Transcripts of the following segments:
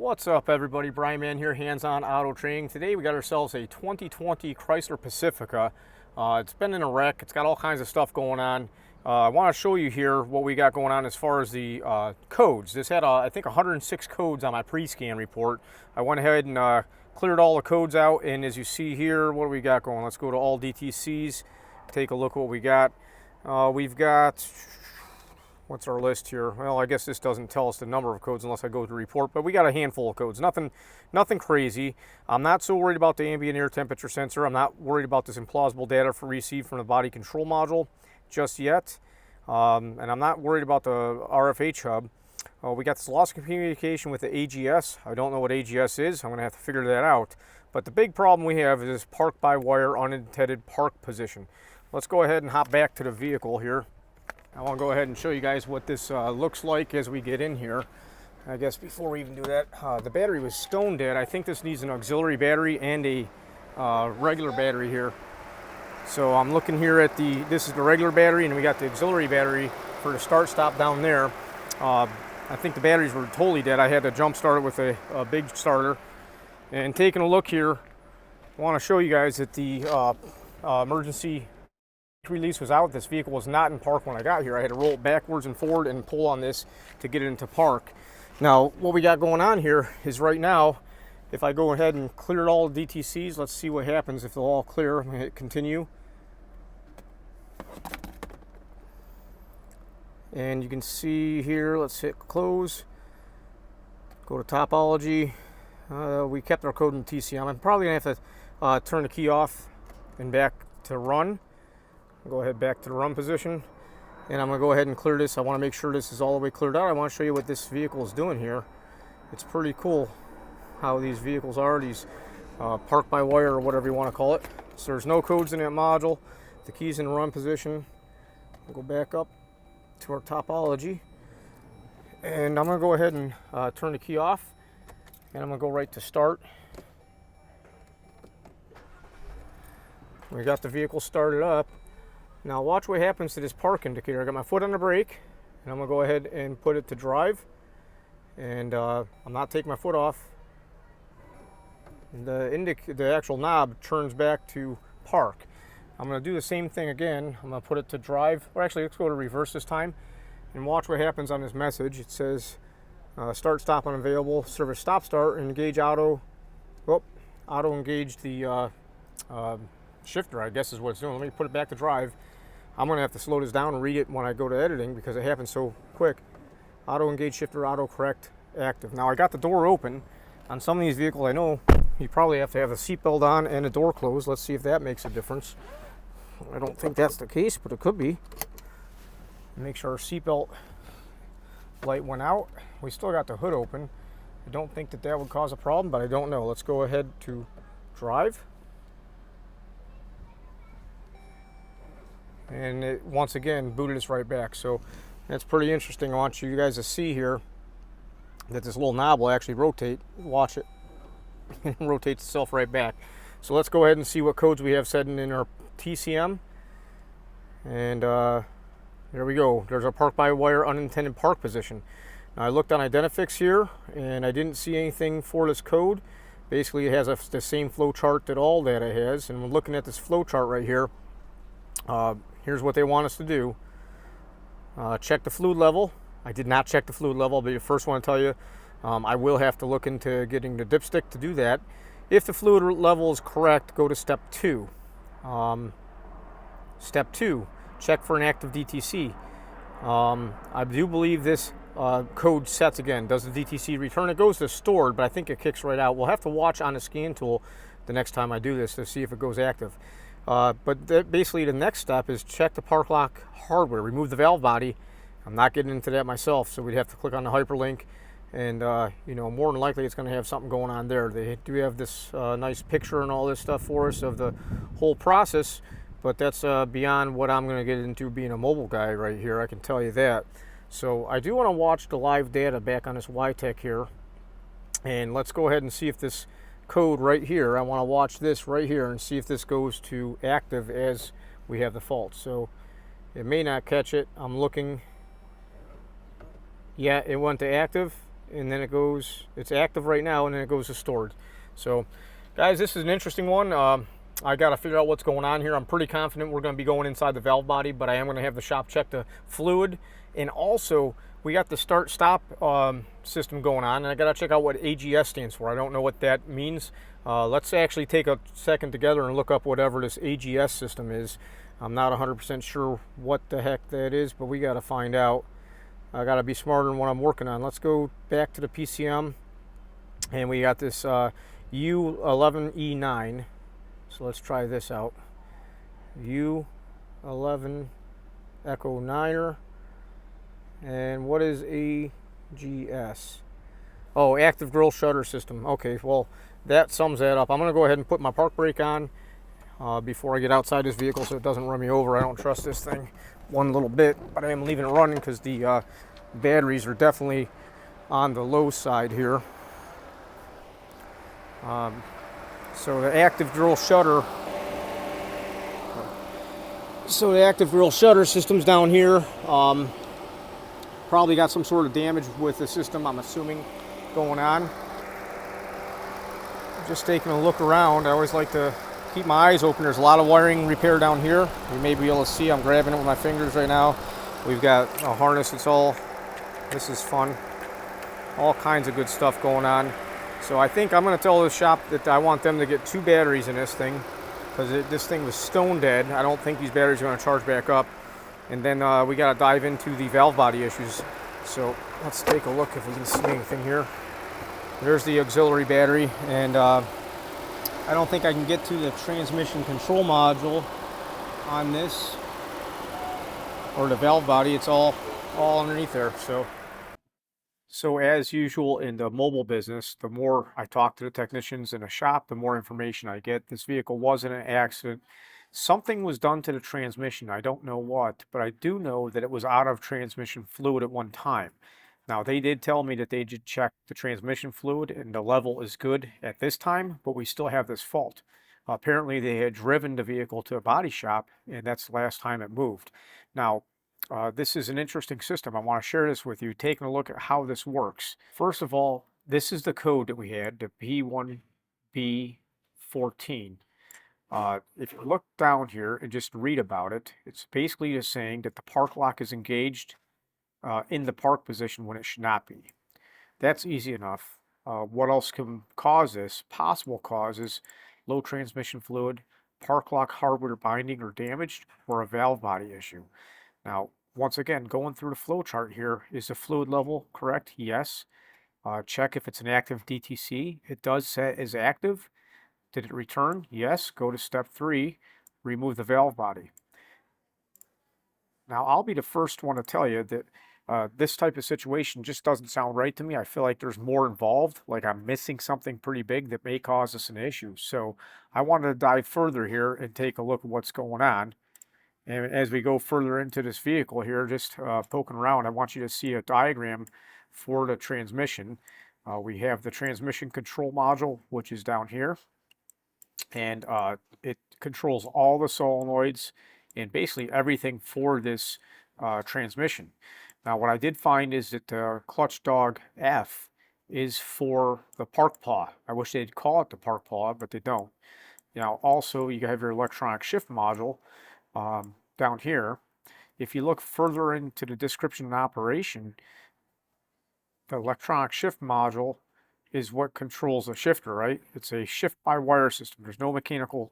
What's up, everybody? Brian Man here, hands-on auto training. Today we got ourselves a 2020 Chrysler Pacifica. It's been in a wreck. It's got all kinds of stuff going on. I want to show you here what we got going on as far as the codes. This had, I think, 106 codes on my pre-scan report. I went ahead and cleared all the codes out, and as you see here, what do we got going? Let's go to all DTCs, take a look at what we got. We've got... What's our list here? Well, I guess this doesn't tell us the number of codes unless I go to report, but we got a handful of codes. Nothing crazy. I'm not so worried about the ambient air temperature sensor. I'm not worried about this implausible data received from the body control module just yet. And I'm not worried about the RFH hub. We got this loss of communication with the AGS. I don't know what AGS is. I'm going to have to figure that out. But the big problem we have is this park-by-wire unintended park position. Let's go ahead and hop back to the vehicle here. I want to go ahead and show you guys what this looks like as we get in here. I guess before we even do that, the battery was stone dead. I think this needs an auxiliary battery and a regular battery here. So I'm looking here at this is the regular battery, and we got the auxiliary battery for the start stop down there. I think the batteries were totally dead. I had to jump start it with a big starter. And taking a look here, I want to show you guys that the emergency release was out. This vehicle was not in park when I got here. I had to roll it backwards and forward and pull on this to get it into park. Now, what we got going on here is right now, if I go ahead and clear all the DTCs, let's see what happens if they'll all clear. I'm going to hit continue. And you can see here, let's hit close. Go to topology. We kept our code in TCM. I'm probably going to have to turn the key off and back to run. Go ahead back to the run position, and I'm going to go ahead and clear this. I want to make sure this is all the way cleared out. I want to show you what this vehicle is doing here. It's pretty cool how these vehicles are, these park-by-wire or whatever you want to call it. So there's no codes in that module. The key's in the run position. We'll go back up to our topology, and I'm going to go ahead and turn the key off, and I'm going to go right to start. We got the vehicle started up. Now watch what happens to this park indicator. I got my foot on the brake, and I'm going to go ahead and put it to drive. And I'm not taking my foot off. The actual knob turns back to park. I'm going to do the same thing again. I'm going to put it to drive. Or actually, let's go to reverse this time. And watch what happens on this message. It says, start, stop unavailable, service stop start, engage auto. Oh, auto engage the shifter, I guess is what it's doing. Let me put it back to drive. I'm going to have to slow this down and read it when I go to editing because it happens so quick. Auto engage shifter, auto correct active. Now I got the door open. On some of these vehicles I know you probably have to have a seatbelt on and a door closed. Let's see if that makes a difference. I don't think that's the case, but it could be. Make sure our seatbelt light went out. We still got the hood open. I don't think that would cause a problem, but I don't know. Let's go ahead to drive. And it once again booted us right back. So that's pretty interesting. I want you guys to see here that this little knob will actually rotate. Watch it. It rotates itself right back. So let's go ahead and see what codes we have set in our TCM. And there we go. There's our park-by-wire unintended park position. Now I looked on Identifix here, and I didn't see anything for this code. Basically, it has the same flow chart that all data has. And we're looking at this flow chart right here. Here's what they want us to do. Check the fluid level. I did not check the fluid level. I'll be the first one to tell you. I will have to look into getting the dipstick to do that. If the fluid level is correct, go to step 2. Step 2, check for an active DTC. I do believe this code sets again. Does the DTC return? It goes to stored, but I think it kicks right out. We'll have to watch on the scan tool the next time I do this to see if it goes active. But basically the next step is check the park lock hardware, remove the valve body. I'm not getting into that myself, so we'd have to click on the hyperlink, and you know, more than likely it's going to have something going on there. They do have this nice picture and all this stuff for us of the whole process, but that's beyond what I'm going to get into being a mobile guy right here, I can tell you that. So I do want to watch the live data back on this YTech here, and let's go ahead and see if this code right here, I want to watch this right here and see if this goes to active as we have the fault. So it may not catch it. I'm looking. Yeah, it went to active, and then it's active right now, and then it goes to stored. So guys, this is an interesting one. I got to figure out what's going on here. I'm pretty confident we're going to be going inside the valve body, but I am going to have the shop check the fluid. And also, we got the start-stop system going on, and I got to check out what AGS stands for. I don't know what that means. Let's actually take a second together and look up whatever this AGS system is. I'm not 100% sure what the heck that is, but we got to find out. I got to be smarter in what I'm working on. Let's go back to the PCM, and we got this U11E9. So let's try this out. U11 Echo 9er. And what is AGS? Oh, active grill shutter system. Okay, well, that sums that up. I'm going to go ahead and put my park brake on before I get outside this vehicle so it doesn't run me over. I don't trust this thing one little bit, but I am leaving it running because the batteries are definitely on the low side here. So the active grill shutter. So the active grill shutter system's down here. Probably got some sort of damage with the system, I'm assuming, going on. Just taking a look around. I always like to keep my eyes open. There's a lot of wiring repair down here. You may be able to see. I'm grabbing it with my fingers right now. We've got a harness. This is fun. All kinds of good stuff going on. So I think I'm going to tell the shop that I want them to get 2 batteries in this thing, because this thing was stone dead. I don't think these batteries are going to charge back up. And then we got to dive into the valve body issues. So let's take a look if we can see anything here. There's the auxiliary battery, and I don't think I can get to the transmission control module on this, or the valve body. It's all underneath there. So as usual in the mobile business, the more I talk to the technicians in a shop, the more information I get. This vehicle was in an accident. Something was done to the transmission. I don't know what, but I do know that it was out of transmission fluid at one time. Now, they did tell me that they did check the transmission fluid and the level is good at this time, but we still have this fault. Apparently, they had driven the vehicle to a body shop, and that's the last time it moved. Now, this is an interesting system. I want to share this with you, taking a look at how this works. First of all, this is the code that we had, the P1B14. If you look down here and just read about it, it's basically just saying that the park lock is engaged in the park position when it should not be. That's easy enough. What else can cause this? Possible causes: low transmission fluid, park lock hardware binding or damaged, or a valve body issue. Now, once again, going through the flow chart here, is the fluid level correct? Yes. Check if it's an active DTC. It does say is active. Did it return? Yes. Go to step 3, remove the valve body. Now, I'll be the first one to tell you that this type of situation just doesn't sound right to me. I feel like there's more involved, like I'm missing something pretty big that may cause us an issue. So I wanted to dive further here and take a look at what's going on. And as we go further into this vehicle here, just poking around, I want you to see a diagram for the transmission. We have the transmission control module, which is down here. And it controls all the solenoids and basically everything for this transmission. Now, what I did find is that the clutch dog F is for the park paw. I wish they'd call it the park paw, but they don't. Now, also, you have your electronic shift module down here. If you look further into the description and operation, the electronic shift module is what controls the shifter, right? It's a shift-by-wire system. There's no mechanical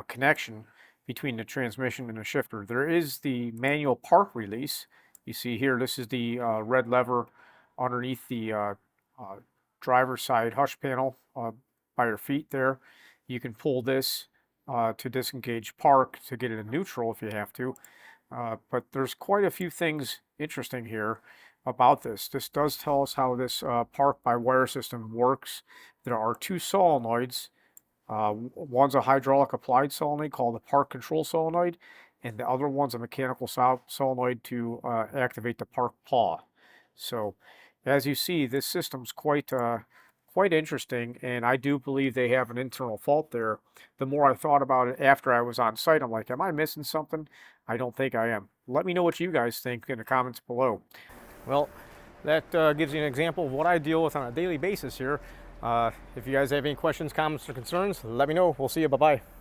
connection between the transmission and the shifter. There is the manual park release. You see here, this is the red lever underneath the driver's side hush panel by your feet there. You can pull this to disengage park to get it in neutral if you have to. But there's quite a few things interesting here about this. This does tell us how this park-by-wire system works. There are 2 solenoids. One's a hydraulic applied solenoid called the park control solenoid, and the other one's a mechanical solenoid to activate the park paw. So as you see, this system's quite interesting, and I do believe they have an internal fault there. The more I thought about it after I was on site, I'm like, am I missing something? I don't think I am. Let me know what you guys think in the comments below. Well, that gives you an example of what I deal with on a daily basis here. If you guys have any questions, comments, or concerns, let me know. We'll see you. Bye-bye.